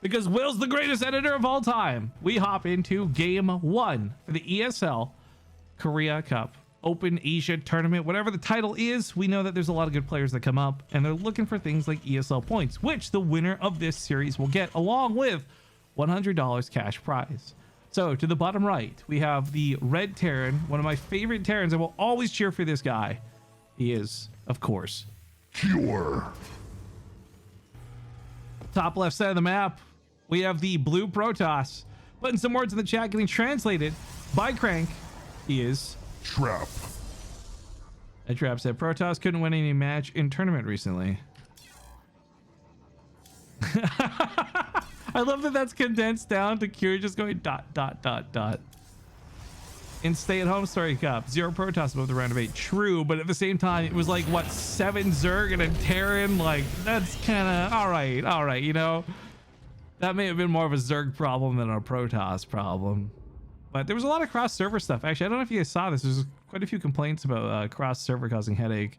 because Will's the greatest editor of all time. We hop into game 1 for the ESL Korea Cup Open Asia Tournament. Whatever the title is, we know that there's a lot of good players that come up, and they're looking for things like ESL points, which the winner of this series will get, along with $100 cash prize. So to the bottom right, we have the Red Terran, one of my favorite Terrans. I will always cheer for this guy. He is, of course, Pure. Top left side of the map, we have the Blue Protoss. Putting some words in the chat, getting translated by Crank. He is Trap. And Trap said Protoss couldn't win any match in tournament recently. I love that that's condensed down to Cure just going ... In stay-at-home story cup, 0 Protoss above the round of 8. True, but at the same time, it was like, what, 7 Zerg and a Terran? Like, that's kind of all right, you know? That may have been more of a Zerg problem than a Protoss problem. But there was a lot of cross-server stuff. Actually, I don't know if you guys saw this. There's quite a few complaints about cross-server causing headache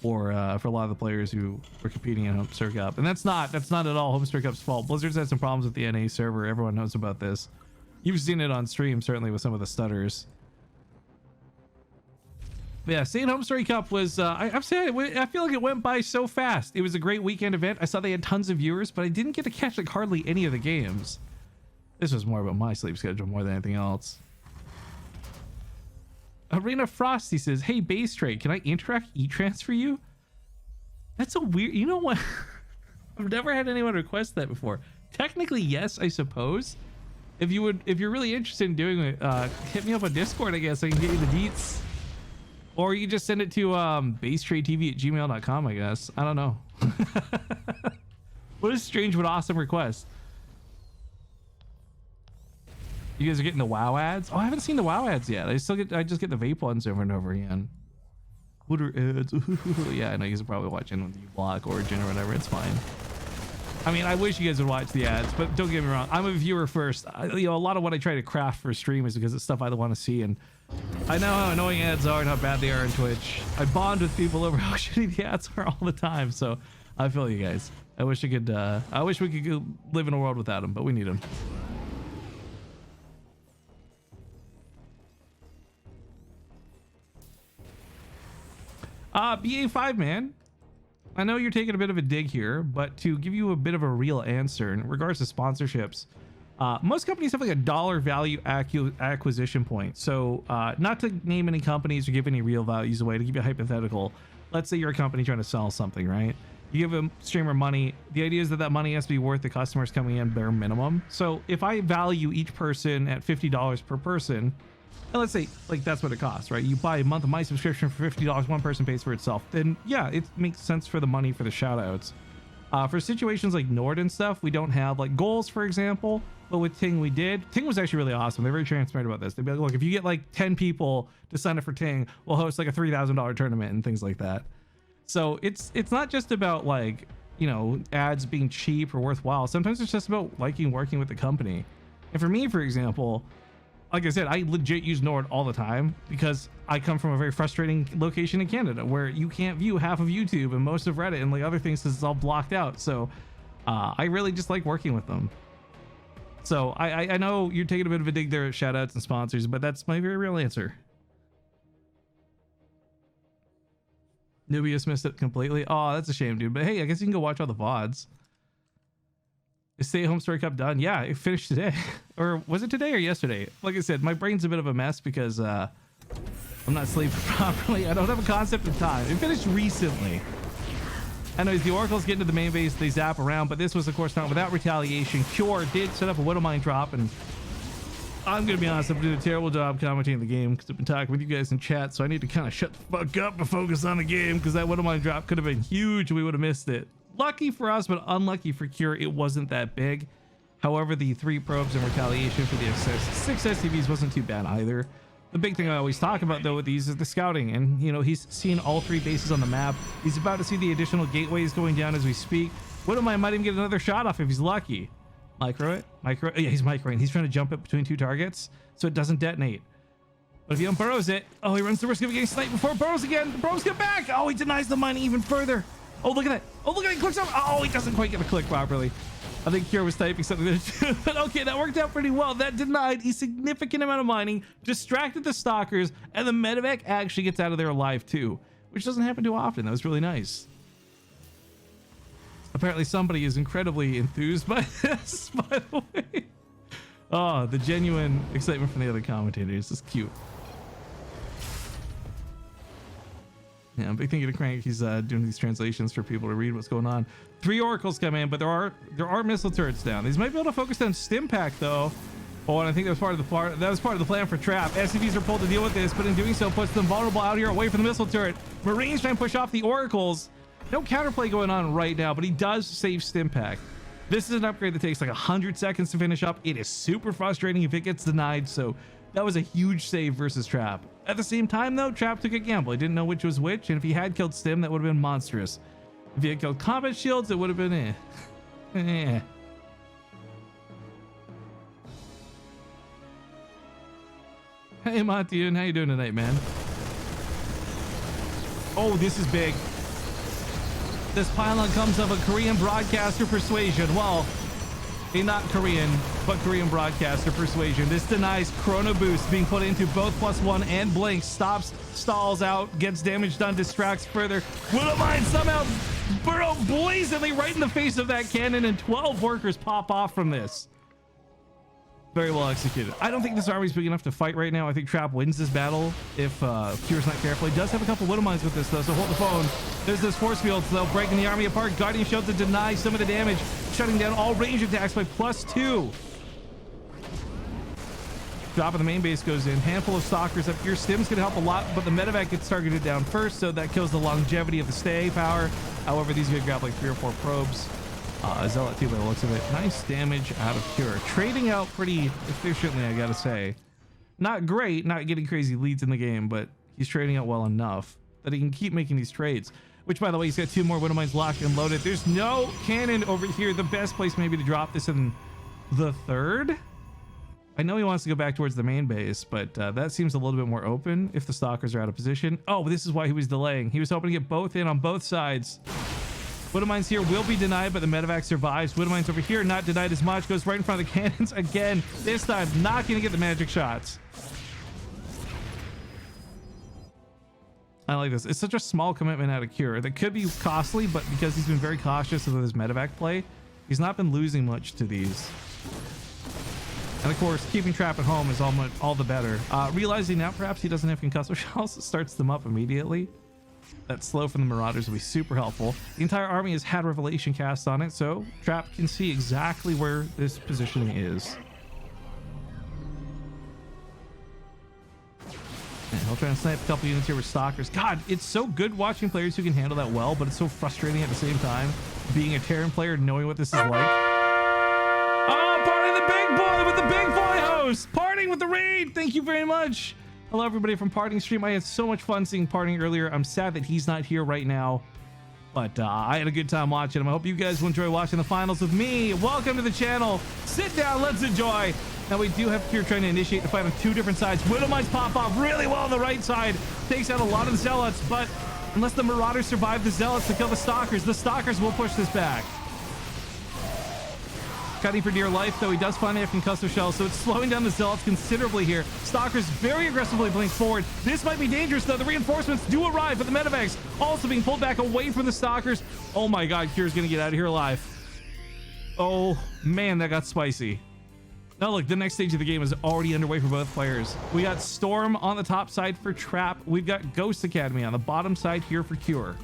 for a lot of the players who were competing in Homestar Cup. And that's not at all Homestar Cup's fault. Blizzard's had some problems with the NA server. Everyone knows about this. You've seen it on stream, certainly, with some of the stutters. But yeah, St. Home Story Cup was, I've said it, I feel like it went by so fast. It was a great weekend event. I saw they had tons of viewers, but I didn't get to catch like hardly any of the games. This was more about my sleep schedule more than anything else. Arena Frosty says, hey, Base Trade, can I interact e-trans for you? That's a weird, you know what? I've never had anyone request that before. Technically, yes, I suppose. If you're really interested in doing it, hit me up on Discord, I guess. I can get you the deets. Or you can just send it to basetradetv@gmail.com, I guess. I don't know. What a strange but awesome request. You guys are getting the WoW ads? Oh, I haven't seen the WoW ads yet. I just get the vape ones over and over again. What are ads? Yeah, I know you guys are probably watching with Block Origin or whatever. It's fine. I mean, I wish you guys would watch the ads, but don't get me wrong. I'm a viewer first. You know, a lot of what I try to craft for stream is because it's stuff I want to see, and I know how annoying ads are and how bad they are on Twitch. I bond with people over how shitty the ads are all the time, so I feel you guys. I wish we could go live in a world without them, but we need them. BA5 man, I know you're taking a bit of a dig here, but to give you a bit of a real answer in regards to sponsorships, most companies have like a dollar value acquisition point. So not to name any companies or give any real values away, to give you a hypothetical, let's say you're a company trying to sell something, right? You give a streamer money. The idea is that money has to be worth the customers coming in bare minimum. So if I value each person at $50 per person, and let's say like that's what it costs, right? You buy a month of my subscription for $50, one person pays for itself, then yeah, it makes sense for the money for the shout outs. For situations like Nord and stuff, we don't have like goals, for example, but with Ting we did. Ting was actually really awesome. They're very transparent about this. They'd be like, look, if you get like 10 people to sign up for Ting, we'll host like a $3,000 tournament and things like that. So it's not just about like, you know, ads being cheap or worthwhile. Sometimes it's just about liking working with the company. And for me, for example, like I said, I legit use Nord all the time because I come from a very frustrating location in Canada where you can't view half of YouTube and most of Reddit and like other things because it's all blocked out. So I really just like working with them. So I know you're taking a bit of a dig there at shout outs and sponsors, but that's my very real answer. Nubius missed it completely. Oh, that's a shame, dude. But hey, I guess you can go watch all the VODs. Is Stay Home Story Cup done? Yeah, it finished today. Or was it today or yesterday? Like I said, my brain's a bit of a mess because I'm not sleeping properly. I don't have a concept of time. It finished recently. Anyways, the Oracles get into the main base, they zap around, but this was, of course, not without retaliation. Cure did set up a Widow Mine drop, and I'm going to be honest, I'm doing a terrible job commentating the game because I've been talking with you guys in chat, so I need to kind of shut the fuck up and focus on the game because that Widow Mine drop could have been huge. We would have missed it. Lucky for us, but unlucky for Cure, it wasn't that big. However, the 3 probes and retaliation for the 6 SCVs wasn't too bad either. The big thing I always talk about, though, with these is the scouting. And, you know, he's seen all 3 bases on the map. He's about to see the additional gateways going down as we speak. Widowmine might even get another shot off if he's lucky. Micro it. Micro. Yeah, he's microing. He's trying to jump it between 2 targets so it doesn't detonate. But if he unburrows it, oh, he runs the risk of getting sniped before it burrows again. The burrows get back. Oh, he denies the mine even further. Oh, look at that. Oh, look at it. He clicks up. Oh, he doesn't quite get the click properly. I think Kira was typing something there, but okay, that worked out pretty well. That denied a significant amount of mining, distracted the stalkers, and the medevac actually gets out of there alive too, which doesn't happen too often. That was really nice. Apparently somebody is incredibly enthused by this, by the way. Oh, the genuine excitement from the other commentators is cute. Yeah, big thing to Crank. He's doing these translations for people to read what's going on. 3 oracles come in, but there are missile turrets down. These might be able to focus on stim pack though. Oh, and I think that was part of the plan for Trap. SCVs are pulled to deal with this, but in doing so puts them vulnerable out here away from the missile turret. Marines try and push off the oracles. No counterplay going on right now, but he does save stim pack. This is an upgrade that takes like 100 seconds to finish up. It is super frustrating if it gets denied, so that was a huge save versus Trap. At the same time though, Trap took a gamble. He didn't know which was which, and if he had killed Stim, that would have been monstrous. If he had killed combat shields, it would have been eh. Hey Matian, how you doing tonight, man? Oh, this is big. This pylon comes of a Korean broadcaster persuasion. Well, a not Korean, but Korean broadcaster persuasion. This denies chrono boost being put into both +1 and blink. Stops, stalls out, gets damage done, distracts further. Willowmine somehow burrow blazingly right in the face of that cannon, and 12 workers pop off from this. Very well executed. I don't think this army is big enough to fight right now. I think Trap wins this battle if Cure's not careful. He does have a couple Widow Mines with this though, so hold the phone. There's those force fields though, breaking the army apart. Guardian Shield to deny some of the damage, shutting down all range attacks by +2. Drop of the main base goes in. Handful of stalkers up here. Stim's gonna help a lot, but the medevac gets targeted down first, so that kills the longevity of the stay power. However, these are gonna grab like 3 or 4 probes. Zealot too by the looks of it. Nice damage out of Cure. Trading out pretty efficiently, I gotta say. Not great, not getting crazy leads in the game, but he's trading out well enough that he can keep making these trades. Which, by the way, he's got 2 more Widow Mines locked and loaded. There's no cannon over here. The best place maybe to drop this in the 3rd. I know he wants to go back towards the main base, but that seems a little bit more open if the stalkers are out of position. Oh, this is why he was delaying. He was hoping to get both in on both sides. Widow Mines here will be denied, but the medevac survives. Widow Mines over here, not denied as much. Goes right in front of the cannons again. This time, not going to get the magic shots. I like this. It's such a small commitment out of Cure. That could be costly, but because he's been very cautious with his medevac play, he's not been losing much to these. And of course, keeping Trap at home is all the better. Realizing now perhaps he doesn't have concussor shells, it starts them up immediately. That slow from the Marauders will be super helpful. The entire army has had Revelation cast on it, so Trap can see exactly where this positioning is. And he'll try and snipe a couple units here with Stalkers. God, it's so good watching players who can handle that well, but it's so frustrating at the same time being a Terran player, knowing what this is like. Oh, parting the big boy with the big boy host! Parting with the raid! Thank you very much! Hello everybody from Parting Stream. I had so much fun seeing Parting earlier. I'm sad that he's not here right now, but I had a good time watching him. I hope you guys will enjoy watching the finals with me. Welcome to the channel. Sit down, let's enjoy. Now we do have Cure trying to initiate the fight on 2 different sides. Widow Mines pop off really well on the right side. Takes out a lot of the Zealots, but unless the Marauders survive the Zealots to kill the Stalkers will push this back. Cutting for dear life, though he does finally have concussive shells, so it's slowing down the Zealots considerably here. Stalkers very aggressively blink forward. This might be dangerous, though. The reinforcements do arrive, but the medevacs also being pulled back away from the Stalkers. Oh my god, Cure's gonna get out of here alive. Oh man, that got spicy. Now look, the next stage of the game is already underway for both players. We got Storm on the top side for Trap. We've got Ghost Academy on the bottom side here for Cure.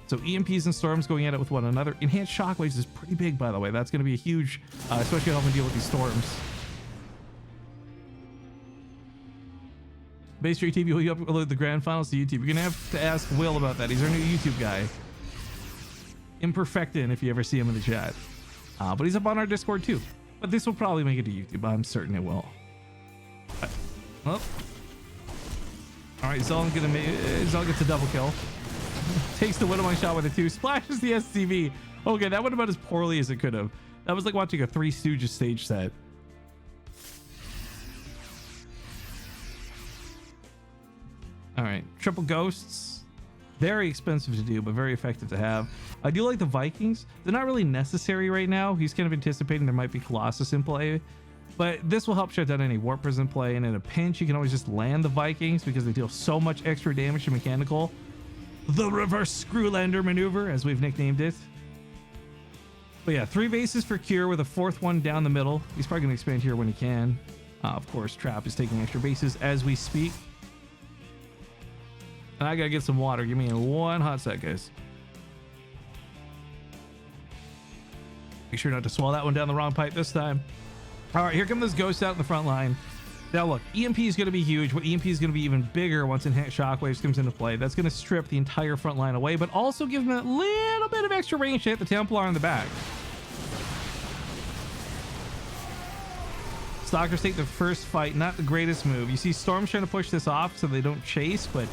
So EMPs and Storms going at it with one another. Enhanced Shockwaves is pretty big, by the way. That's going to be a huge, especially helping deal with these storms. Base Street TV, will you upload the grand finals to YouTube? You're going to have to ask Will about that. He's our new YouTube guy. Imperfectin, if you ever see him in the chat. But he's up on our Discord too. But this will probably make it to YouTube. I'm certain it will. Well. All right, Zell gets a double kill. Takes the Widow Mine shot with a 2, splashes the SCV. Okay, that went about as poorly as it could have. That was like watching a Three Stooges stage set. All right, triple ghosts. Very expensive to do, but very effective to have. I do like the Vikings. They're not really necessary right now. He's kind of anticipating there might be Colossus in play, but this will help shut down any Warp Prison play. And in a pinch, you can always just land the Vikings because they deal so much extra damage to mechanical. The reverse Screwlander maneuver, as we've nicknamed it. But yeah, 3 bases for Cure with a 4th one down the middle. He's probably going to expand here when he can. Of course, Trap is taking extra bases as we speak. And I got to get some water. Give me one hot sec, guys. Make sure not to swallow that one down the wrong pipe this time. All right, here come those ghosts out in the front line. Now look, EMP is going to be huge, but EMP is going to be even bigger once Enhanced Shockwaves comes into play. That's going to strip the entire front line away, but also give them a little bit of extra range to hit the Templar in the back. Stalkers take the first fight, not the greatest move. You see Storm's trying to push this off so they don't chase, but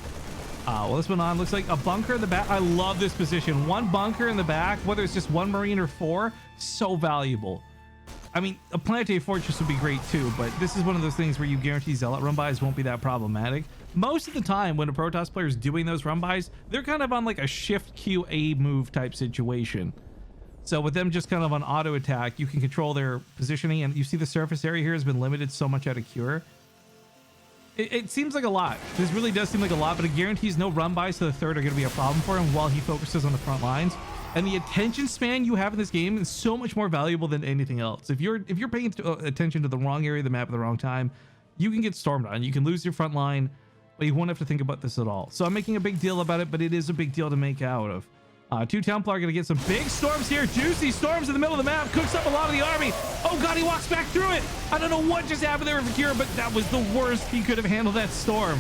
well, this one on looks like a bunker in the back. I love this position. 1 bunker in the back, whether it's just 1 Marine or 4, so valuable. I mean, a Planetary Fortress would be great too, but this is one of those things where you guarantee Zealot run buys won't be that problematic. Most of the time when a Protoss player is doing those run buys, they're kind of on like a shift QA move type situation. So with them just kind of on auto attack, you can control their positioning, and you see the surface area here has been limited so much out of Cure. It seems like a lot. This really does seem like a lot, but it guarantees no run buys to the 3rd are going to be a problem for him while he focuses on the front lines. And the attention span you have in this game is so much more valuable than anything else. If you're paying attention to the wrong area of the map at the wrong time, you can get stormed on. You can lose your front line, but you won't have to think about this at all. So I'm making a big deal about it, but it is a big deal to make out of. 2 Templar are going to get some big storms here. Juicy storms in the middle of the map. Cooks up a lot of the army. Oh god, he walks back through it. I don't know what just happened there for Kira, but that was the worst he could have handled that storm.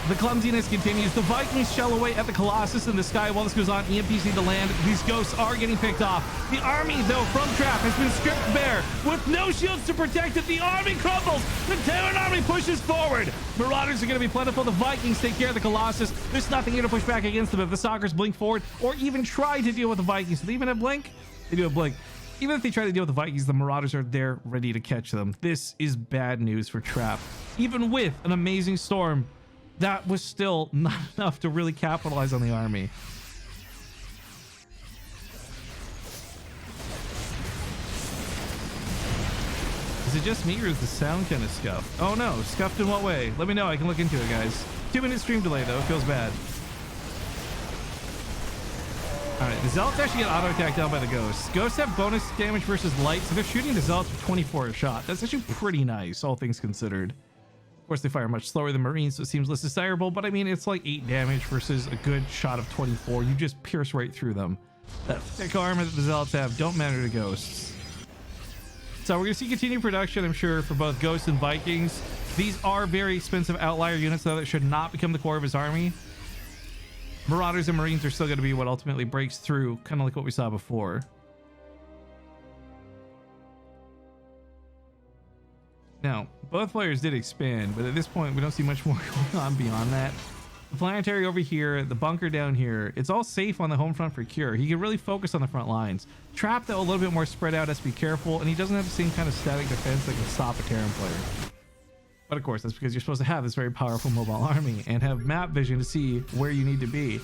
The clumsiness continues. The Vikings shell away at the Colossus in the sky while this goes on. EMPs need to land. These ghosts are getting picked off. The army, though, from Trap has been stripped bare. With no shields to protect it, the army crumbles. The Terran army pushes forward. Marauders are going to be plentiful. The Vikings take care of the Colossus. There's nothing here to push back against them if the Stalkers blink forward or even try to deal with the Vikings. Do they even have blink? They do have blink. Even if they try to deal with the Vikings, the Marauders are there ready to catch them. This is bad news for Trap. Even with an amazing storm, that was still not enough to really capitalize on the army. Is it just me or is the sound kind of scuffed? Oh no, scuffed in what way? Let me know, I can look into it, guys. 2-minute stream delay though, feels bad. Alright, the Zealots actually get auto-attacked down by the Ghosts. Ghosts have bonus damage versus light, so they're shooting the Zealots for 24 a shot. That's actually pretty nice, all things considered. Of course, they fire much slower than Marines, so it seems less desirable, but I mean, it's like 8 damage versus a good shot of 24. You just pierce right through them. That thick armor that the Zealots have don't matter to Ghosts. So we're going to see continued production, I'm sure, for both Ghosts and Vikings. These are very expensive outlier units, though, that should not become the core of his army. Marauders and Marines are still going to be what ultimately breaks through, kind of like what we saw before. Now, both players did expand, but at this point, we don't see much more going on beyond that. The planetary over here, the bunker down here, it's all safe on the home front for Cure. He can really focus on the front lines. Trap, though, a little bit more spread out, has to be careful, and he doesn't have the same kind of static defense that can stop a Terran player. But of course, that's because you're supposed to have this very powerful mobile army and have map vision to see where you need to be.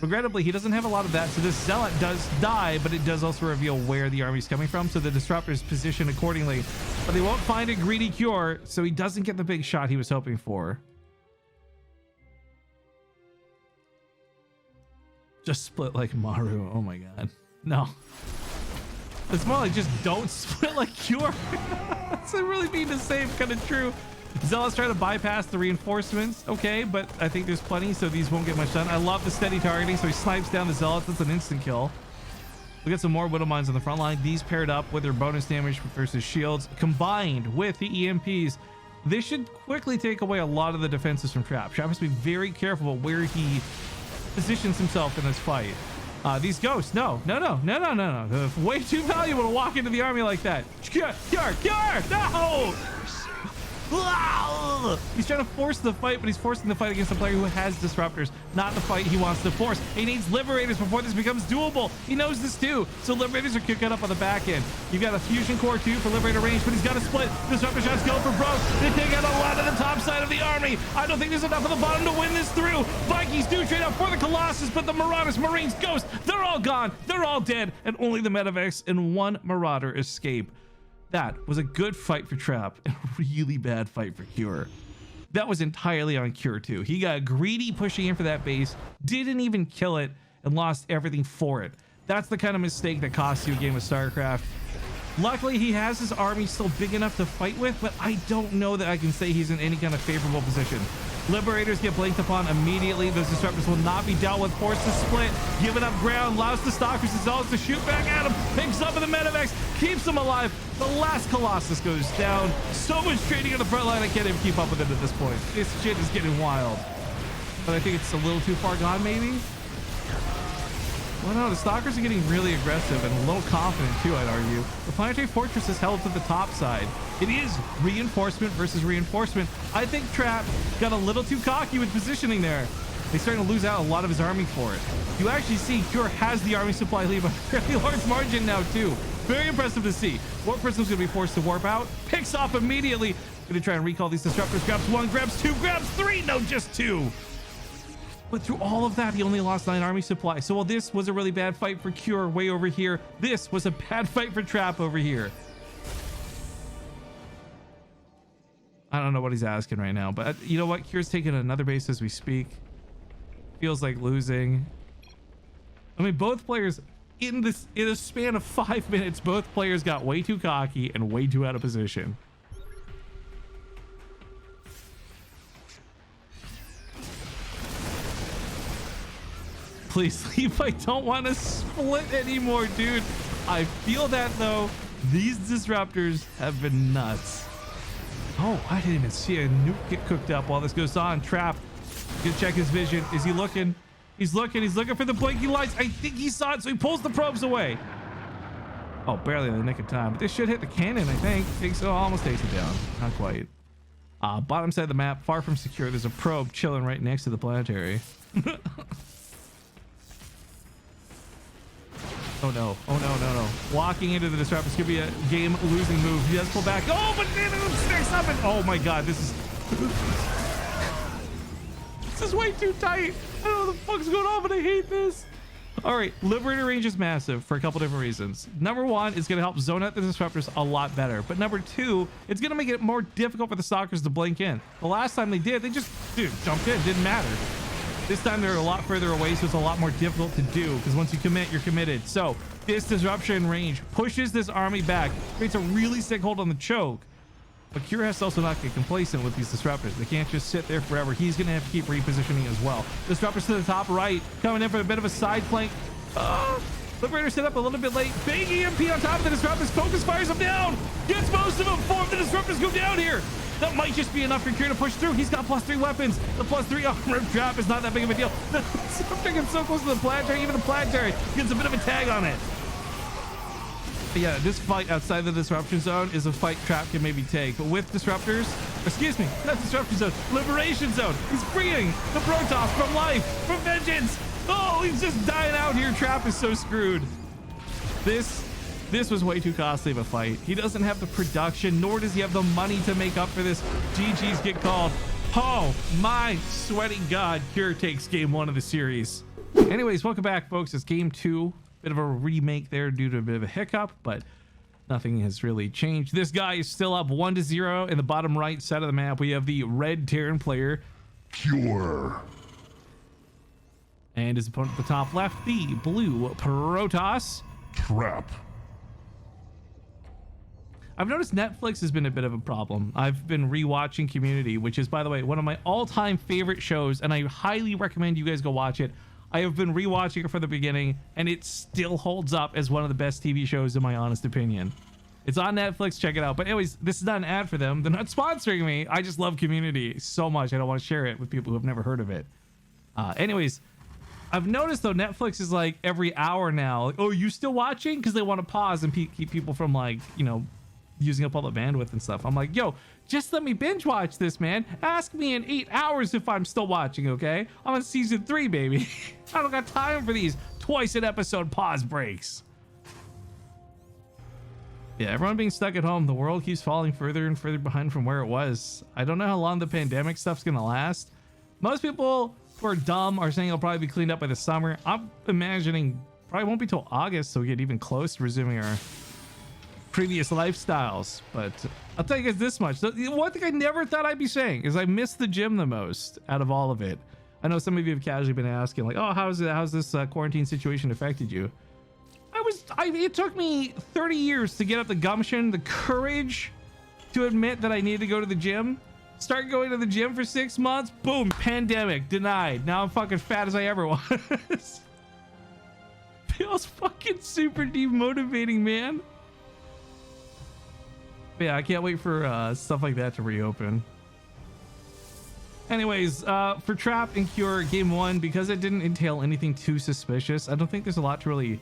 Regrettably, he doesn't have a lot of that, so this Zealot does die, but it does also reveal where the army's coming from, so the Disruptor's positioned accordingly. But they won't find a greedy Cure, so he doesn't get the big shot he was hoping for. Just split like Maru. Oh my god. No. It's more like just don't split like Cure. That's really being the same, kind of true. Zealots try to bypass the reinforcements. Okay, but I think there's plenty, so these won't get much done. I love the steady targeting, so he snipes down the Zealots. That's an instant kill. We get some more Widow Mines on the front line. These paired up with their bonus damage versus shields, combined with the EMPs, this should quickly take away a lot of the defenses from Trap. Trap has to be very careful about where he positions himself in this fight. These ghosts, no. Way too valuable to walk into the army like that. Cure, no! He's trying to force the fight, but he's forcing the fight against a player who has disruptors, not the fight he wants to force. He needs liberators before this becomes doable. He knows this too, so liberators are kicking up on the back end. You've got a fusion core too for liberator range, but he's got a split. Disruptor shots go for broke. They take out a lot of the top side of the army. I don't think there's enough on the bottom to win this through. Vikings do trade up for the Colossus, but the Marauders, Marines, Ghosts, they're all gone. They're all dead, and only the Medivacs and one Marauder escape. That was a good fight for Trap and a really bad fight for Cure. That was entirely on Cure too. He got greedy pushing in for that base, didn't even kill it, and lost everything for it. That's the kind of mistake that costs you a game of StarCraft. Luckily, he has his army still big enough to fight with, but I don't know that I can say he's in any kind of favorable position. Liberators get blanked upon immediately. Those disruptors will not be dealt with. Forced to split, giving up ground, allows the Stalkers and Zealots to shoot back at him. Picks up in the Medivacs, keeps him alive. The last Colossus goes down. So much trading on the front line, I can't even keep up with it at this point. This shit is getting wild. But I think it's a little too far gone, maybe? Well, no, the Stalkers are getting really aggressive and a little confident too, I'd argue. The Planetary Fortress is held to the top side. It is reinforcement versus reinforcement. I think Trap got a little too cocky with positioning there. He's starting to lose out a lot of his army for it. You actually see Cure has the army supply lead by a fairly large margin now too. Very impressive to see. Warp Prism's gonna be forced to warp out. Picks off immediately. Gonna try and recall these disruptors. Grabs one, grabs two, grabs three. No, just two. But through all of that, he only lost 9 army supply. So while this was a really bad fight for Cure way over here, this was a bad fight for Trap over here. I don't know what he's asking right now, but you know what? Cure's taking another base as we speak. Feels like losing. I mean, both players in a span of 5 minutes, both players got way too cocky and way too out of position. Please leave. I don't want to split anymore, dude. I feel that though. These disruptors have been nuts. Oh, I didn't even see a nuke get cooked up while this goes on. Trap. Gonna check his vision. Is he looking? He's looking. He's looking for the blinking lights. I think he saw it, so he pulls the probes away. Oh, barely in the nick of time. But this should hit the cannon, I think. So almost takes it down. Not quite. Bottom side of the map, far from secure. There's a probe chilling right next to the planetary. Oh no, oh no, no, no. Walking into the disruptors could be a game losing move. He does pull back. Oh, but then it sticks up and oh my god, this is this is way too tight. I don't know what the fuck's going on, but I hate this. All right, Liberator range is massive for a couple different reasons. Number one, it's gonna help zone out the disruptors a lot better. But number two, it's gonna make it more difficult for the Stalkers to blink in. The last time they did, they just jumped in, didn't matter. This time they're a lot further away, so it's a lot more difficult to do because once you commit, you're committed. So this disruption range pushes this army back, creates a really sick hold on the choke. But Cure has to also not get complacent with these disruptors. They can't just sit there forever. He's going to have to keep repositioning as well. Disruptors to the top right, coming in for a bit of a side flank. Liberator set up a little bit late. Big EMP on top of the disruptors. Focus fires him down. Gets most of them. 4 of the disruptors go down here. That might just be enough for Cure to push through. He's got +3 weapons. The +3 armor trap is not that big of a deal. The disruptor gets so close to the planetary. Even the planetary gets a bit of a tag on it. But yeah, this fight outside the disruption zone is a fight Trap can maybe take. But with disruptors, excuse me, not disruption zone, liberation zone. He's freeing the Protoss from life, from vengeance. Oh, he's just dying out here. Trap is so screwed. This was way too costly of a fight. He doesn't have the production, nor does he have the money to make up for this. GG's get called. Oh my sweating god. Cure takes game 1 of the series. Anyways, welcome back, folks. It's game 2. Bit of a remake there due to a bit of a hiccup, but nothing has really changed. This guy is still up 1-0 in the bottom right side of the map. We have the red Terran player, Cure. and his opponent at the top left, the blue Protoss, Trap. I've noticed Netflix has been a bit of a problem. I've been rewatching Community, which is, by the way, one of my all-time favorite shows, and I highly recommend you guys go watch it. I have been rewatching it from the beginning, and it still holds up as one of the best TV shows in my honest opinion. It's on Netflix, check it out. But anyways, this is not an ad for them. They're not sponsoring me. I just love Community so much. I don't want to share it with people who have never heard of it. Anyways, I've noticed though, Netflix is like every hour now, like, oh, you still watching? Because they want to pause and keep people from like, you know, using up all the bandwidth and stuff. I'm like, yo, just let me binge watch this, man. Ask me in 8 hours if I'm still watching, okay? I'm on season 3, baby. I don't got time for these twice an episode pause breaks. Yeah, everyone being stuck at home, the world keeps falling further and further behind from where it was. I don't know how long the pandemic stuff's gonna last. Most people who are dumb are saying it'll probably be cleaned up by the summer. I'm imagining probably won't be till August, so we get even close to resuming our previous lifestyles. But I'll tell you guys this much. The one thing I never thought I'd be saying is I miss the gym the most out of all of it. I know some of you have casually been asking, like, oh, how's this quarantine situation affected you? It took me 30 years to get up the gumption, the courage to admit that I need to go to the gym. Start going to the gym for 6 months. Boom, pandemic denied. Now I'm fucking fat as I ever was. Feels fucking super demotivating, man. But yeah, I can't wait for stuff like that to reopen. Anyways, for Trap and Cure Game 1, because it didn't entail anything too suspicious, I don't think there's a lot to really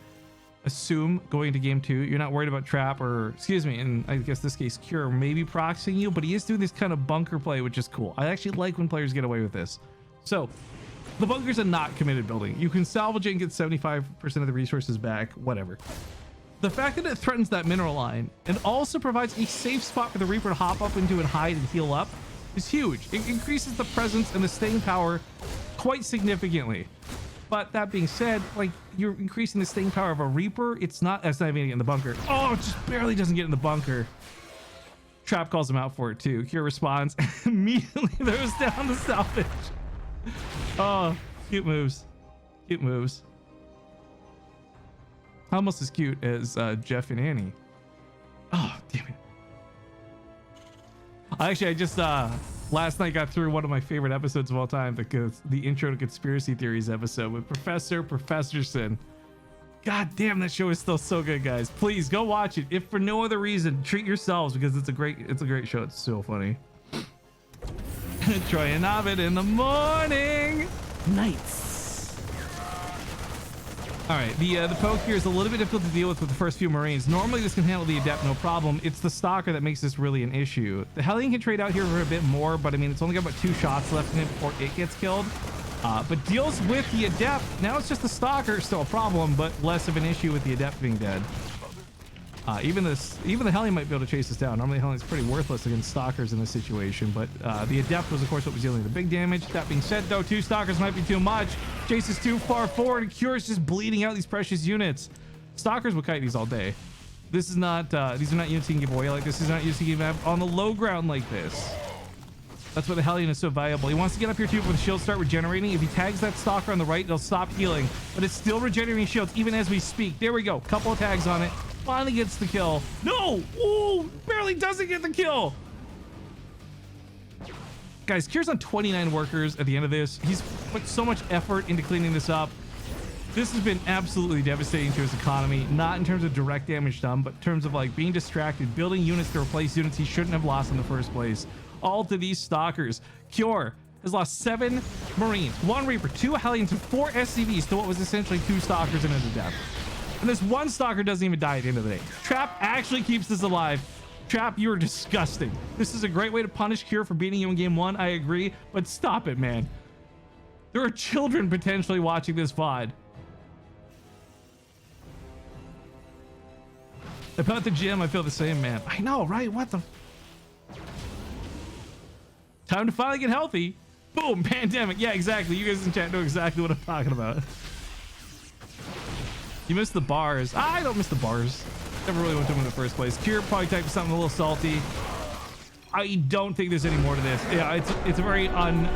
assume going to Game 2. You're not worried about Trap, or excuse me, in I guess this case Cure maybe proxying you, but he is doing this kind of bunker play, which is cool. I actually like when players get away with this. So the bunker's a not committed building. You can salvage it and get 75% of the resources back, whatever. The fact that it threatens that mineral line and also provides a safe spot for the Reaper to hop up into and hide and heal up is huge. It increases the presence and the staying power quite significantly. But that being said, like, you're increasing the staying power of a Reaper. That's not even getting in the bunker. Oh, it just barely doesn't get in the bunker. Trap calls him out for it too. Cure responds, immediately throws down the salvage. Oh, cute moves. Cute moves. Almost as cute as Jeff and Annie. Oh, damn it. Actually, I just last night got through one of my favorite episodes of all time, the Intro to Conspiracy Theories episode with Professor Professorson. God damn, that show is still so good, guys. Please go watch it. If for no other reason, treat yourselves, because it's a great show. It's so funny. Troy and Ovid in the morning. Nights. All right, the poke here is a little bit difficult to deal with the first few Marines. Normally this can handle the Adept no problem. It's the Stalker that makes this really an issue. The Hellion can trade out here for a bit more, but I mean, it's only got about 2 shots left in it before it gets killed. But deals with the Adept. Now it's just the Stalker, still a problem, but less of an issue with the Adept being dead. Even the Hellion might be able to chase us down. Normally the Hellion's pretty worthless against Stalkers in this situation, but the Adept was of course what was dealing the big damage. That being said though, 2 Stalkers might be too much. Chase is too far forward, and Cure is just bleeding out these precious units. Stalkers will kite these all day. This is not, these are not units you can give away like this. These are not units you can have on the low ground like this. That's why the Hellion is so valuable. He wants to get up here too, but the shields start regenerating. If he tags that Stalker on the right, they'll stop healing, but it's still regenerating shields even as we speak. There we go, couple of tags on it. Finally gets the kill. No! Ooh, barely doesn't get the kill. Guys, Cure's on 29 workers at the end of this. He's put so much effort into cleaning this up. This has been absolutely devastating to his economy, not in terms of direct damage done, but in terms of like being distracted, building units to replace units he shouldn't have lost in the first place. All to these Stalkers. Cure has lost 7 Marines, 1 Reaper, 2 Hellions, and 4 SCVs to what was essentially 2 Stalkers and a Death. And this 1 Stalker doesn't even die at the end of the day. Trap actually keeps this alive. Trap, you're disgusting. This is a great way to punish Cure for beating you in game 1, I agree, but stop it, man. There are children potentially watching this VOD. About the gym, I feel the same, man. I know, right? What the... Time to finally get healthy. Boom, pandemic. Yeah, exactly. You guys in chat know exactly what I'm talking about. You missed the bars. I don't miss the bars. Never really went to them in the first place. Cure probably typed something a little salty. I don't think there's any more to this. Yeah, it's a very unfun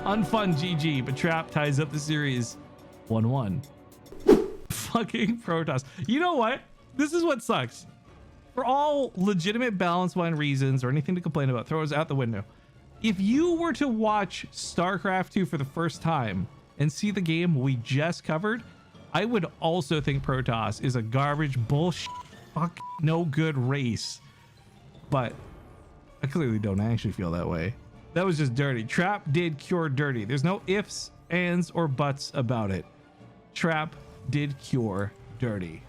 GG, but Trap ties up the series 1-1. Fucking Protoss. You know what? This is what sucks. For all legitimate balance line reasons or anything to complain about, throw us out the window. If you were to watch Starcraft 2 for the first time and see the game we just covered, I would also think Protoss is a garbage bullshit fuck no good race. But I clearly don't actually feel that way. That was just dirty. Trap did Cure dirty. There's no ifs, ands, or buts about it. Trap did Cure dirty.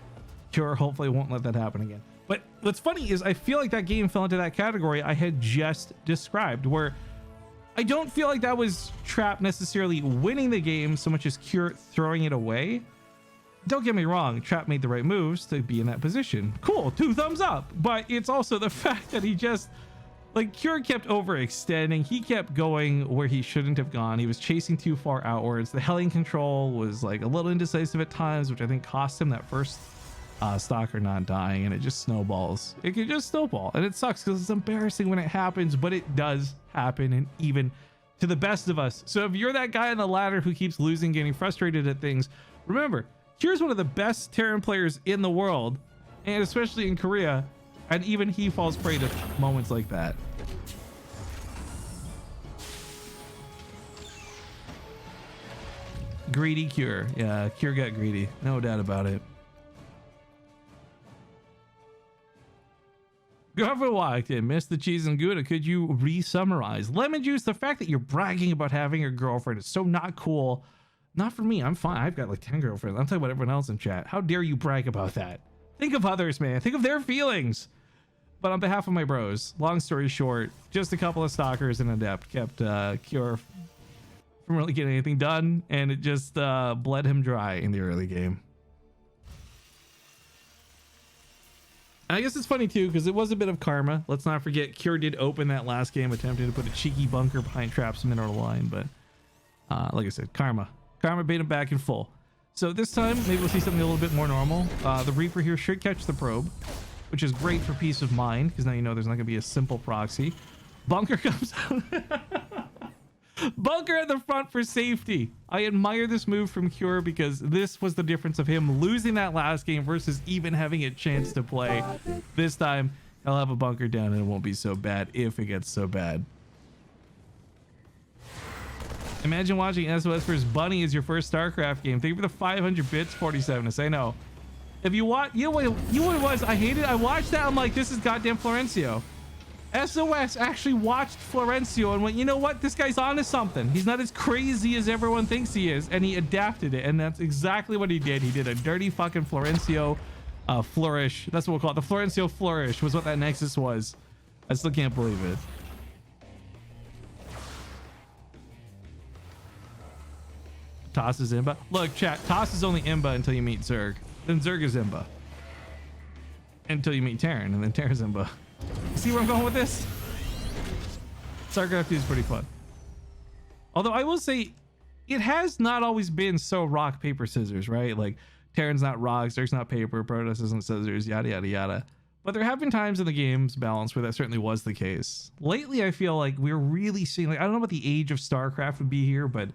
Cure hopefully won't let that happen again. But what's funny is I feel like that game fell into that category I had just described, where I don't feel like that was Trap necessarily winning the game so much as Cure throwing it away. Don't get me wrong, Trap made the right moves to be in that position. Cool, 2 thumbs up. But it's also the fact that he just, like, Cure kept overextending. He kept going where he shouldn't have gone. He was chasing too far outwards. The Hellion control was like a little indecisive at times, which I think cost him that first Stalker not dying, and it just snowballs. It can just snowball, and it sucks because it's embarrassing when it happens, but it does happen, and even to the best of us. So if you're that guy on the ladder who keeps losing, getting frustrated at things, remember, Cure's one of the best Terran players in the world, and especially in Korea, and even he falls prey to moments like that. Greedy Cure. Yeah, Cure got greedy. No doubt about it. Whoever walked in, missed the cheese and Gouda. Could you re-summarize? Lemon juice, the fact that you're bragging about having a girlfriend is so not cool. Not for me. I'm fine. I've got like 10 girlfriends. I'm talking about everyone else in chat. How dare you brag about that? Think of others, man. Think of their feelings. But on behalf of my bros, long story short, just a couple of stalkers and Adept kept Cure from really getting anything done, and it just bled him dry in the early game. I guess it's funny too, because it was a bit of karma. Let's not forget, Cure did open that last game attempting to put a cheeky bunker behind Trap's middle line, but like I said, karma bait him back in full. So this time, maybe we'll see something a little bit more normal. The Reaper here should catch the probe, which is great for peace of mind, because now you know there's not going to be a simple proxy. Bunker comes out. Bunker at the front for safety. I admire this move from Cure, because this was the difference of him losing that last game versus even having a chance to play. This time, he'll have a bunker down and it won't be so bad if it gets so bad. Imagine watching SOS vs Bunny as your first StarCraft game. Thank you for the 500 bits, 47. I know. If you watch, you know what it was? I hated it. I watched that. I'm like, this is goddamn Florencio. SOS actually watched Florencio and went, you know what? This guy's onto something. He's not as crazy as everyone thinks he is. And he adapted it. And that's exactly what he did. He did a dirty fucking Florencio flourish. That's what we'll call it. The Florencio flourish was what that Nexus was. I still can't believe it. Toss is Imba. Look, chat, Toss is only Imba until you meet Zerg. Then Zerg is Imba. Until you meet Terran, and then Terran's Imba. See where I'm going with this? StarCraft is pretty fun. Although I will say, it has not always been so rock, paper, scissors, right? Like, Terran's not rock, Zerg's not paper, Protoss isn't scissors, yada, yada, yada. But there have been times in the game's balance where that certainly was the case. Lately, I feel like we're really seeing, like, I don't know what the age of StarCraft would be here, but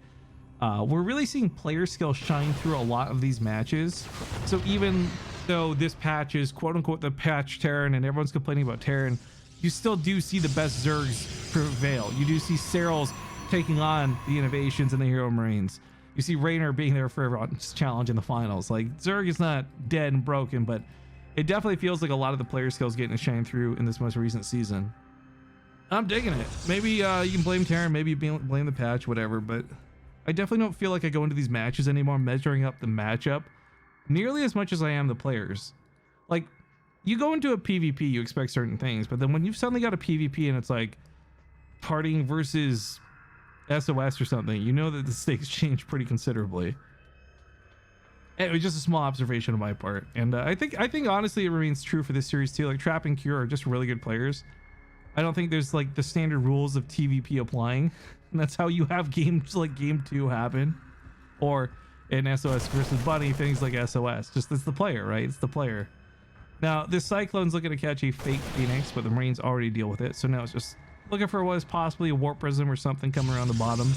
we're really seeing player skill shine through a lot of these matches. So even though this patch is quote unquote the patch Terran and everyone's complaining about Terran, you still do see the best Zergs prevail. You do see Serals taking on the innovations and the Hero Marines. You see Raynor being there for everyone's challenge in the finals. Like, Zerg is not dead and broken, but it definitely feels like a lot of the player skills getting to shine through in this most recent season. I'm digging it. Maybe you can blame Terran, maybe blame the patch, whatever, but I definitely don't feel like I go into these matches anymore measuring up the matchup nearly as much as I am the players. Like, you go into a PvP, you expect certain things, but then when you've suddenly got a PvP and it's like partying versus SOS or something, you know that the stakes change pretty considerably. It was just a small observation on my part, and I think honestly it remains true for this series too. Like, Trap and Cure are just really good players. I don't think there's like the standard rules of TVP applying. And that's how you have games like Game 2 happen. Or in SOS versus Bunny, things like SOS. Just it's the player, right? It's the player. Now, this Cyclone's looking to catch a fake Phoenix, but the Marines already deal with it. So now it's just looking for what is possibly a Warp Prism or something coming around the bottom.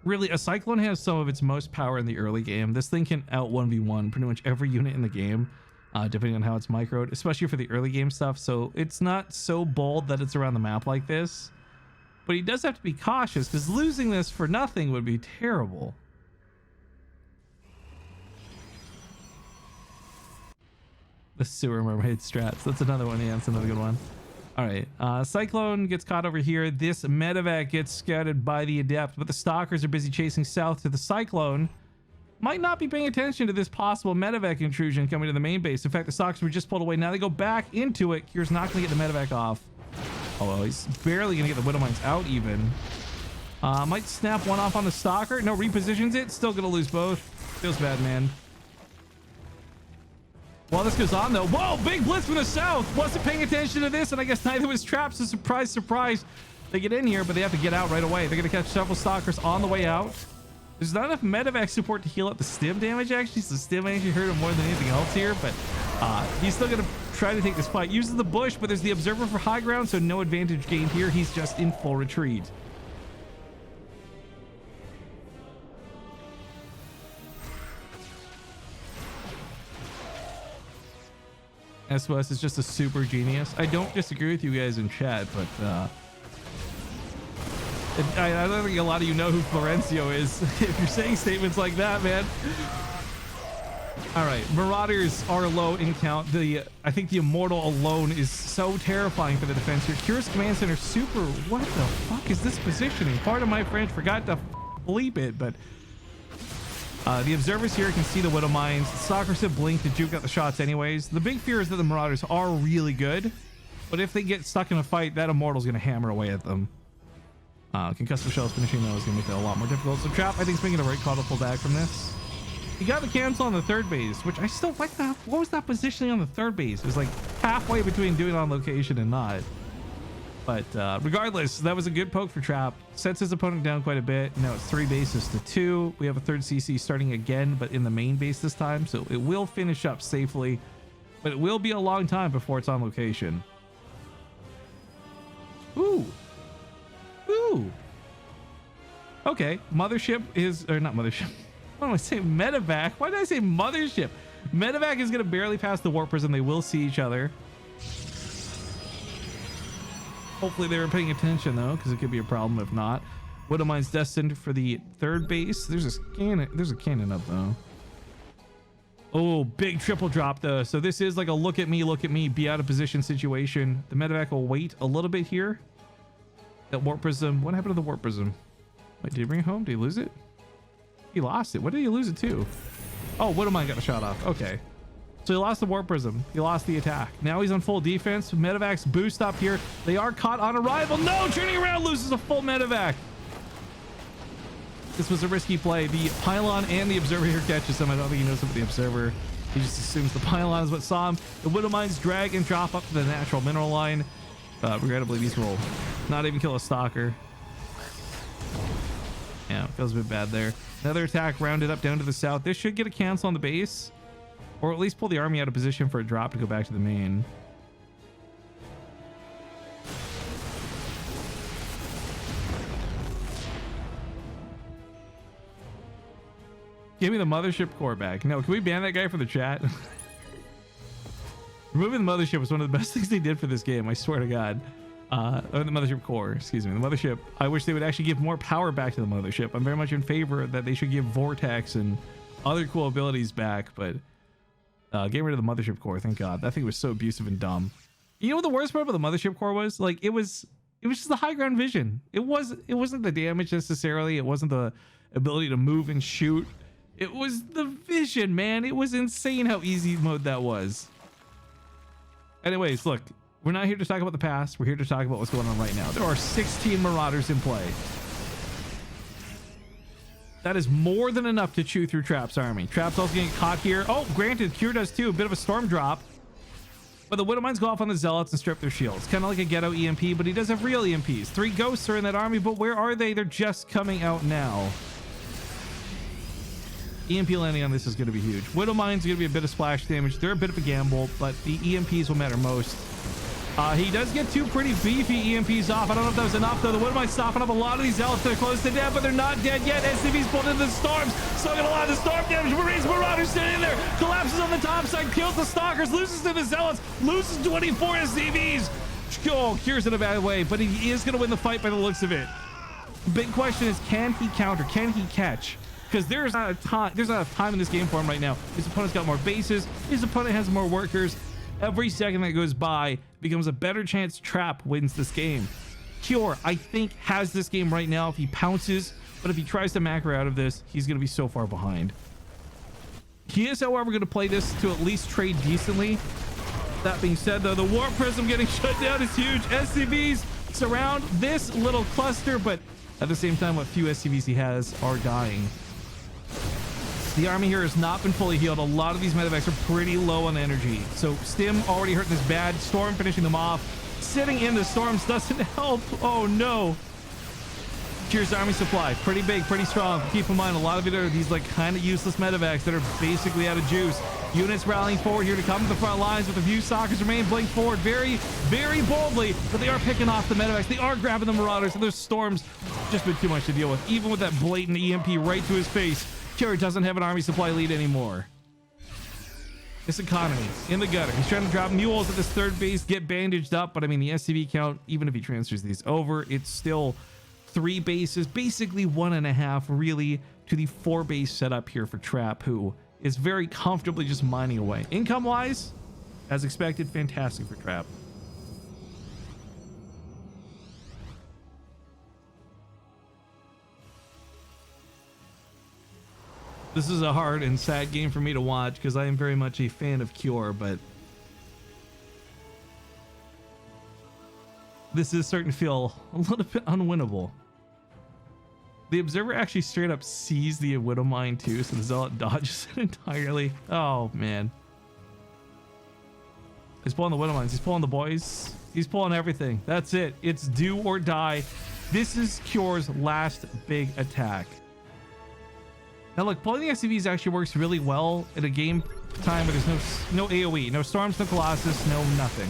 Really, a Cyclone has some of its most power in the early game. This thing can out 1v1 pretty much every unit in the game, depending on how it's microed, especially for the early game stuff. So it's not so bold that it's around the map like this. But he does have to be cautious, because losing this for nothing would be terrible. The sewer mermaid strats. That's another one. Yeah, that's another good one. All right. Cyclone gets caught over here. This medevac gets scouted by the Adept, but the Stalkers are busy chasing south to the Cyclone. might not be paying attention to this possible medevac intrusion coming to the main base. In fact, the Stalkers were just pulled away. Now they go back into it. Kier's not going to get the medevac off. Although he's barely going to get the Widowmines out even. Might snap one off on the Stalker. No, repositions it. Still going to lose both. Feels bad, man. While this goes on, though, whoa, big blitz from the south. Wasn't paying attention to this, and I guess neither was Trapped. So surprise, surprise. They get in here, but they have to get out right away. They're going to catch several Stalkers on the way out. There's not enough medevac support to heal up the stim damage, actually. So stim actually hurt him more than anything else here, but he's still going to try to take this fight. Uses the bush, but there's the observer for high ground, so no advantage gained here. He's just in full retreat. SOS is just a super genius. I don't disagree with you guys in chat, but I don't think a lot of you know who Florencio is if you're saying statements like that, man. All right, Marauders are low in count. I think the Immortal alone is so terrifying for the defense here. Curious Command Center super. What the fuck is this positioning? Part of my French forgot to bleep it, but the observers here can see the Widow Mines. The Stalkers have blinked to juke out the shots anyways. The big fear is that the Marauders are really good, but if they get stuck in a fight, that Immortal's going to hammer away at them. Concussive Shells finishing though is going to make that a lot more difficult. So Trap, I think, is making the right call to pull back from this. He got the cancel on the third base, which I still like that. What was that positioning on the third base? It was like halfway between doing it on location and not. But regardless, that was a good poke for Trap. Sets his opponent down quite a bit. Now it's 3 bases to 2. We have a third CC starting again, but in the main base this time. So it will finish up safely, but it will be a long time before it's on location. Ooh. Ooh. Okay. Mothership is, or not Mothership. What am I saying? Medevac. Why did I say Mothership? Medevac is going to barely pass the Warp Prism. They will see each other. Hopefully they were paying attention though, because it could be a problem if not. Widowmine's destined for the third base. There's a cannon up though. Oh, big triple drop though. So this is like a look at me, be out of position situation. The medevac will wait a little bit here. That Warp Prism. What happened to the Warp Prism? Wait, did he bring it home? Did he lose it? He lost it. What did he lose it to? Oh, Widowmine got a shot off. Okay. So he lost the Warp Prism. He lost the attack. Now he's on full defense. Medevac's boost up here. They are caught on arrival. No, turning around, loses a full Medevac. This was a risky play. The Pylon and the Observer here catches him. I don't think he knows about the Observer. He just assumes the Pylon is what saw him. The Widowmines drag and drop up to the natural mineral line. Regrettably, these will not even kill a Stalker. Yeah, feels a bit bad there. Another attack rounded up down to the south. This should get a cancel on the base, or at least pull the army out of position for a drop to go back to the main. Give me the Mothership core back. No, can we ban that guy for the chat? Removing the Mothership was one of the best things they did for this game, I swear to God. Or the Mothership core, excuse me. The Mothership, I wish they would actually give more power back to the Mothership. I'm very much in favor that they should give Vortex and other cool abilities back, but get rid of the Mothership core, thank God. That thing was so abusive and dumb. You know what the worst part about the Mothership core was? Like, it was just the high ground vision. It wasn't the damage necessarily. It wasn't the ability to move and shoot. It was the vision, man. It was insane how easy mode that was. Anyways, look, we're not here to talk about the past. We're here to talk about what's going on right now. There are 16 Marauders in play. That is more than enough to chew through Trap's army. Trap's also getting caught here. Oh, granted, Cure does too. A bit of a storm drop. But the Widowmines go off on the Zealots and strip their shields. Kind of like a ghetto EMP, but he does have real EMPs. 3 ghosts are in that army, but where are they? They're just coming out now. EMP landing on this is going to be huge. Widowmine's going to be a bit of splash damage. They're a bit of a gamble, but the EMPs will matter most. He does get 2 pretty beefy EMPs off. I don't know if that was enough, though. The Widowmine's stopping up a lot of these Zealots. They're close to death, but they're not dead yet. SCV's pulled into the storms. Still got a lot of the storm damage. Marines Marauders standing there. Collapses on the top side. Kills the Stalkers. Loses to the Zealots. Loses 24 SCVs. Oh, Cure's in a bad way, but he is going to win the fight by the looks of it. Big question is, can he counter? Can he catch? Because there's not enough time in this game for him right now. His opponent's got more bases. His opponent has more workers. Every second that goes by becomes a better chance Trap wins this game. Cure, I think, has this game right now if he pounces, but if he tries to macro out of this, he's going to be so far behind. He is, however, going to play this to at least trade decently. That being said, though, the Warp Prism getting shut down is huge. SCVs surround this little cluster, but at the same time, what few SCVs he has are dying. The army here has not been fully healed. A lot of these medevacs are pretty low on energy. So Stim already hurting this bad. Storm finishing them off. Sitting in the storms doesn't help. Oh no. Cheers army supply. Pretty big, pretty strong. Keep in mind, a lot of it are these like kind of useless medevacs that are basically out of juice. Units rallying forward here to come to the front lines with a few Stalkers remain blink forward very, very boldly, but they are picking off the medevacs. They are grabbing the Marauders, and there's storms. Just been too much to deal with. Even with that blatant EMP right to his face, Kira doesn't have an army supply lead anymore. This economy in the gutter. He's trying to drop mules at this third base, get bandaged up, but I mean the SCV count, even if he transfers these over, it's still 3 bases, basically 1.5 really to the 4 base setup here for Trap, who is very comfortably just mining away. Income wise, as expected, fantastic for Trap. This is a hard and sad game for me to watch because I am very much a fan of Cure, but this is starting to feel a little bit unwinnable. The Observer actually straight up sees the Widow Mine too, so the Zealot dodges it entirely. Oh man. He's pulling the Widow Mines, he's pulling the boys, he's pulling everything. That's it. It's do or die. This is Cure's last big attack. Now look, pulling the SCVs actually works really well at a game time where there's no AoE, no Storms, no Colossus, no nothing.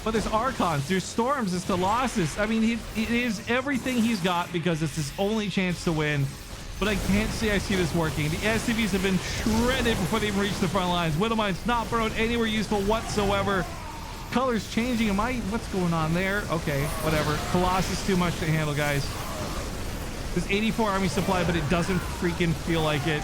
But there's Archons, there's Storms, there's Colossus. I mean, it is everything he's got because it's his only chance to win. But I can't say I see this working. The SCVs have been shredded before they even reach the front lines. Widowmine's not burrowed anywhere useful whatsoever. Colors changing. What's going on there? Okay, whatever. Colossus too much to handle, guys. There's 84 army supply, but it doesn't freaking feel like it.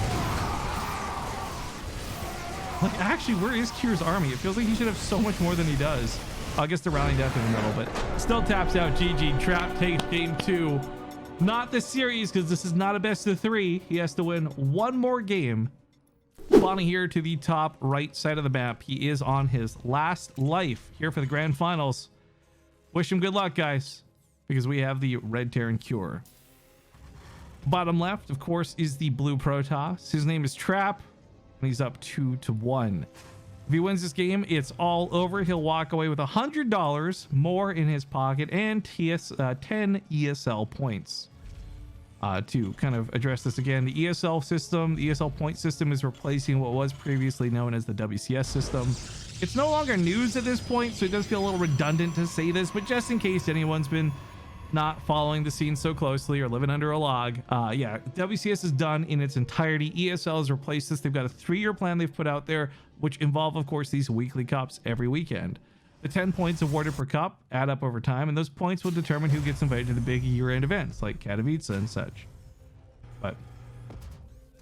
Like, actually, where is Cure's army? It feels like he should have so much more than he does. I guess they're rallying down to the middle, but still taps out. GG. Trap takes game 2. Not the series, because this is not a best of 3. He has to win one more game. Spawning here to the top right side of the map. He is on his last life here for the grand finals. Wish him good luck, guys, because we have the Red Terran Cure. Bottom left, of course, is the blue Protoss. His name is Trap, and he's up 2-1. If he wins this game, it's all over. He'll walk away with $100 more in his pocket and 10 ESL points. To kind of address this again, the ESL system, the ESL point system is replacing what was previously known as the WCS system. It's no longer news at this point, so it does feel a little redundant to say this, but just in case anyone's been not following the scene so closely or living under a log, yeah, WCS is done in its entirety. ESL has replaced this. They've got a 3-year plan they've put out there, which involve, of course, these weekly cups every weekend. The 10 points awarded per cup add up over time, and those points will determine who gets invited to the big year-end events like Katowice and such. But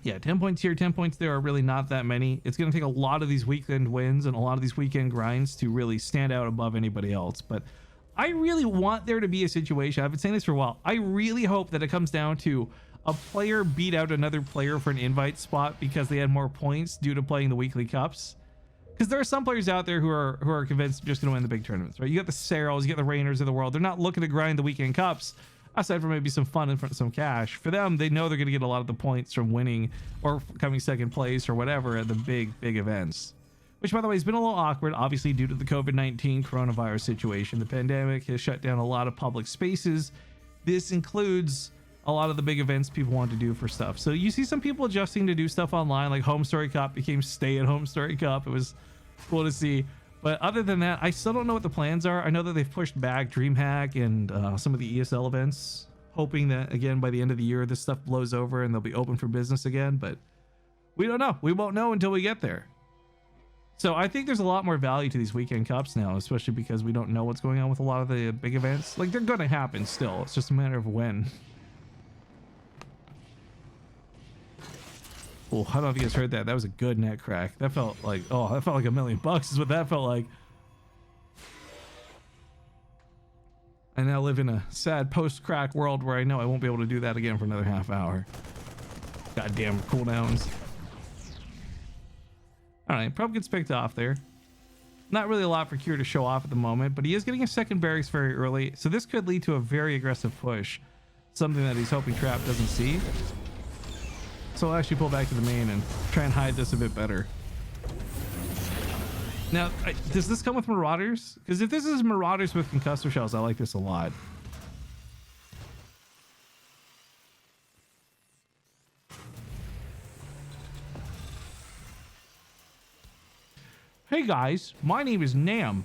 yeah, 10 points here, 10 points there are really not that many. It's going to take a lot of these weekend wins and a lot of these weekend grinds to really stand out above anybody else. But I really want there to be a situation, I've been saying this for a while, I really hope that it comes down to a player beat out another player for an invite spot because they had more points due to playing the weekly cups. Because there are some players out there who are convinced they're just going to win the big tournaments, right? You got the Serals, you got the Rainers of the world. They're not looking to grind the weekend cups, aside from maybe some fun and some cash. For them, they know they're going to get a lot of the points from winning or coming second place or whatever at the big events. Which, by the way, has been a little awkward, obviously, due to the COVID-19 coronavirus situation. The pandemic has shut down a lot of public spaces. This includes a lot of the big events people want to do for stuff. So you see some people adjusting to do stuff online, like Home Story Cup became Stay at Home Story Cup. It was cool to see. But other than that, I still don't know what the plans are. I know that they've pushed back DreamHack and some of the ESL events, hoping that, again, by the end of the year, this stuff blows over and they'll be open for business again. But we don't know. We won't know until we get there. So I think there's a lot more value to these weekend cups now, especially because we don't know what's going on with a lot of the big events. Like, they're going to happen still. It's just a matter of when. Oh, I don't know if you guys heard that. That was a good net crack. That felt like, oh, that felt like $1 million is what that felt like. I now live in a sad post-crack world where I know I won't be able to do that again for another half hour. Goddamn cooldowns. All right, probably gets picked off there. Not really a lot for Cure to show off at the moment, but he is getting a second barracks very early, so this could lead to a very aggressive push, something that he's hoping Trap doesn't see. So I'll actually pull back to the main and try and hide this a bit better. Now, does this come with Marauders? Because if this is Marauders with Concussor Shells, I like this a lot. Hey guys, my name is Nam.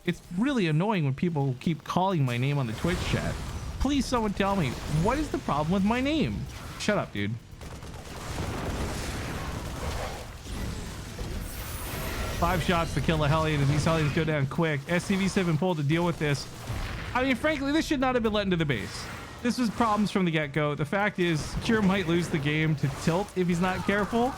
It's really annoying when people keep calling my name on the Twitch chat. Please someone tell me, what is the problem with my name? Shut up, dude. 5 shots to kill a Hellion, and these Hellions go down quick. SCVs have been pulled to deal with this. I mean, frankly, this should not have been let into the base. This was problems from the get-go. The fact is, Cure might lose the game to Tilt if he's not careful.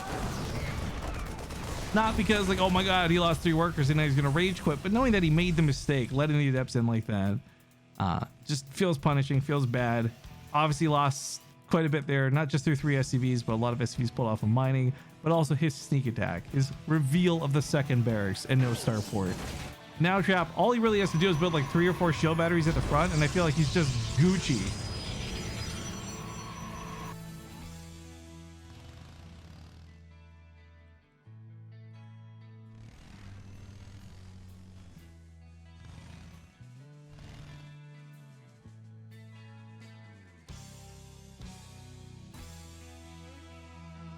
Not because, like, oh my god, he lost 3 workers and now he's gonna rage quit, but knowing that he made the mistake, letting the Adepts in like that, just feels punishing, feels bad. Obviously lost quite a bit there, not just through 3 SCVs, but a lot of SCVs pulled off of mining, but also his sneak attack, his reveal of the second barracks and no starport. Now Trap, all he really has to do is build like 3 or 4 shield batteries at the front, and I feel like he's just Gucci.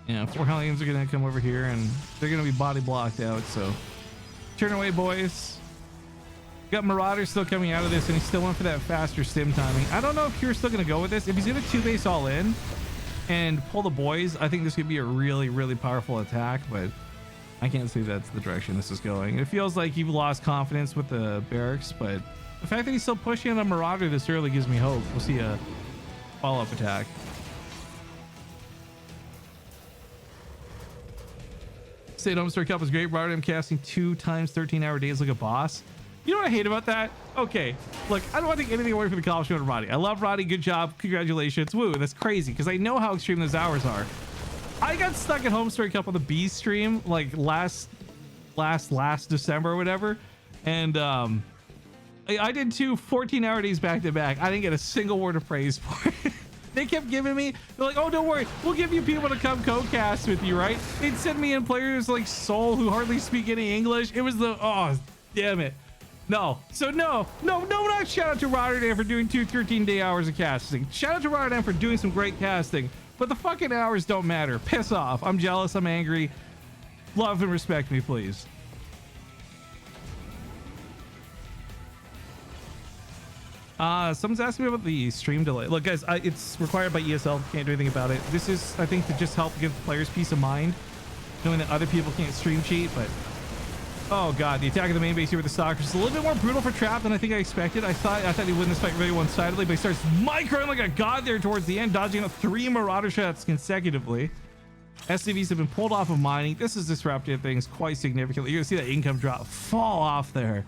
Yeah, 4 Hellions are gonna come over here and they're gonna be body blocked out, so turn away, boys. Got Marauder still coming out of this, and he still went for that faster stim timing. I don't know if Cure's still gonna go with this. If he's gonna 2-base all in and pull the boys, I think this could be a really, really powerful attack, but I can't see that's the direction this is going. It feels like you've lost confidence with the barracks, but the fact that he's still pushing on a Marauder this early gives me hope. We'll see a follow-up attack. State Homestar Cup was great. Rotterdam casting 2 times 13-hour days like a boss. You know what I hate about that? Okay, look, I don't want to take anything away from the accomplishment of Roddy. I love Roddy. Good job. Congratulations. Woo, that's crazy because I know how extreme those hours are. I got stuck at Homestory Cup on the B stream like last December or whatever. And I did 2 14-hour days back to back. I didn't get a single word of praise for it. They kept giving me, they're like, oh, don't worry, we'll give you people to come co-cast with you, right? They'd send me in players like Soul who hardly speak any English. It was the, oh, damn it. No. So no, not shout out to Rotterdam for doing 2 13-day hours of casting. Shout out to Rotterdam for doing some great casting, but the fucking hours don't matter. Piss off. I'm jealous. I'm angry. Love and respect me, please. Someone's asking me about the stream delay. Look, guys, it's required by ESL. Can't do anything about it. This is, I think, to just help give players peace of mind, knowing that other people can't stream cheat. But oh god, the attack of the main base here with the Stalkers is a little bit more brutal for Trap than I think I expected. I thought he'd win this fight really one-sidedly, but he starts microing like a god there towards the end, dodging out 3 Marauder shots consecutively. SCVs have been pulled off of mining. This has disrupted things quite significantly. You're gonna see that income drop fall off there.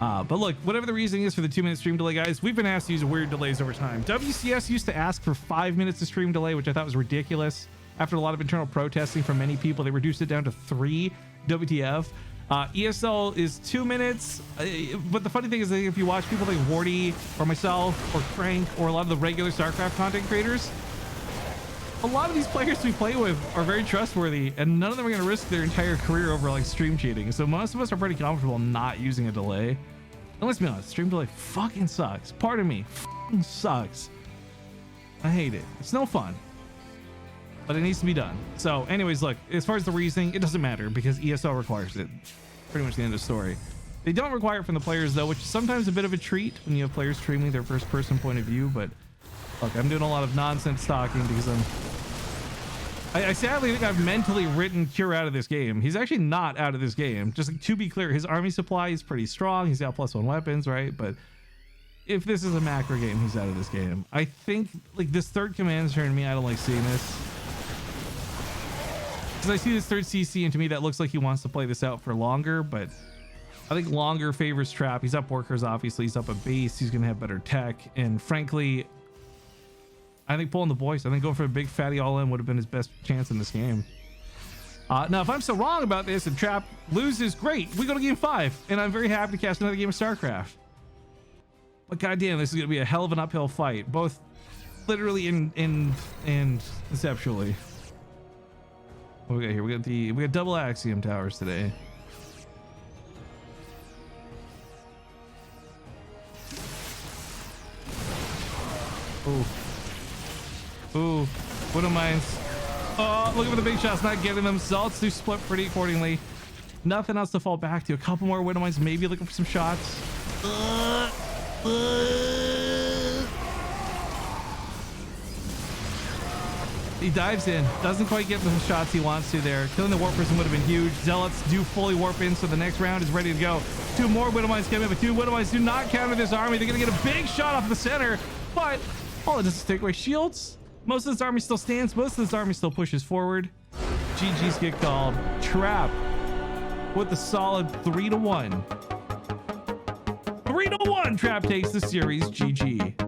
But look, whatever the reasoning is for the 2-minute stream delay, guys, we've been asked to use weird delays over time. WCS used to ask for 5 minutes of stream delay, which I thought was ridiculous. After a lot of internal protesting from many people, they reduced it down to 3. WTF. ESL is 2 minutes. But the funny thing is that if you watch people like Wardy or myself or Frank or a lot of the regular Starcraft content creators, a lot of these players we play with are very trustworthy, and none of them are going to risk their entire career over like stream cheating. So most of us are pretty comfortable not using a delay. And let's be honest, stream delay fucking sucks. Pardon me, fucking sucks. I hate it. It's no fun, but it needs to be done. So anyways, look, as far as the reasoning, it doesn't matter because ESL requires it. Pretty much the end of the story. They don't require it from the players though, which is sometimes a bit of a treat when you have players streaming their first person point of view. But look, I'm doing a lot of nonsense talking because I sadly think I've mentally written Cure out of this game. He's actually not out of this game. Just to be clear, his army supply is pretty strong. He's got +1 weapons, right? But if this is a macro game, he's out of this game. I think like this third command turn me, I don't like seeing this. Because I see this third CC, and to me that looks like he wants to play this out for longer, but I think longer favors Trap. He's up workers, obviously. He's up a base. He's going to have better tech. And frankly, I think pulling the boys, I think going for a big fatty all-in would have been his best chance in this game. Now, if I'm so wrong about this and Trap loses, great. We go to game 5, and I'm very happy to cast another game of Starcraft. But goddamn, this is going to be a hell of an uphill fight, both literally and conceptually. What we got here? We got double Axiom towers today. Ooh, Widow Mines. Oh, looking for the big shots, not getting them. Zealots do split pretty accordingly. Nothing else to fall back to. A couple more Widow Mines, maybe looking for some shots. He dives in, doesn't quite get the shots he wants to there. Killing the warp person would have been huge. Zealots do fully warp in, so the next round is ready to go. 2 more Widow Mines come in, but 2 Widow Mines do not counter this army. They're gonna get a big shot off the center, but all it does is take away shields. Most of this army still stands. Most of this army still pushes forward. GG's get called. Trap with a solid 3-1. 3-1. Trap takes the series. GG.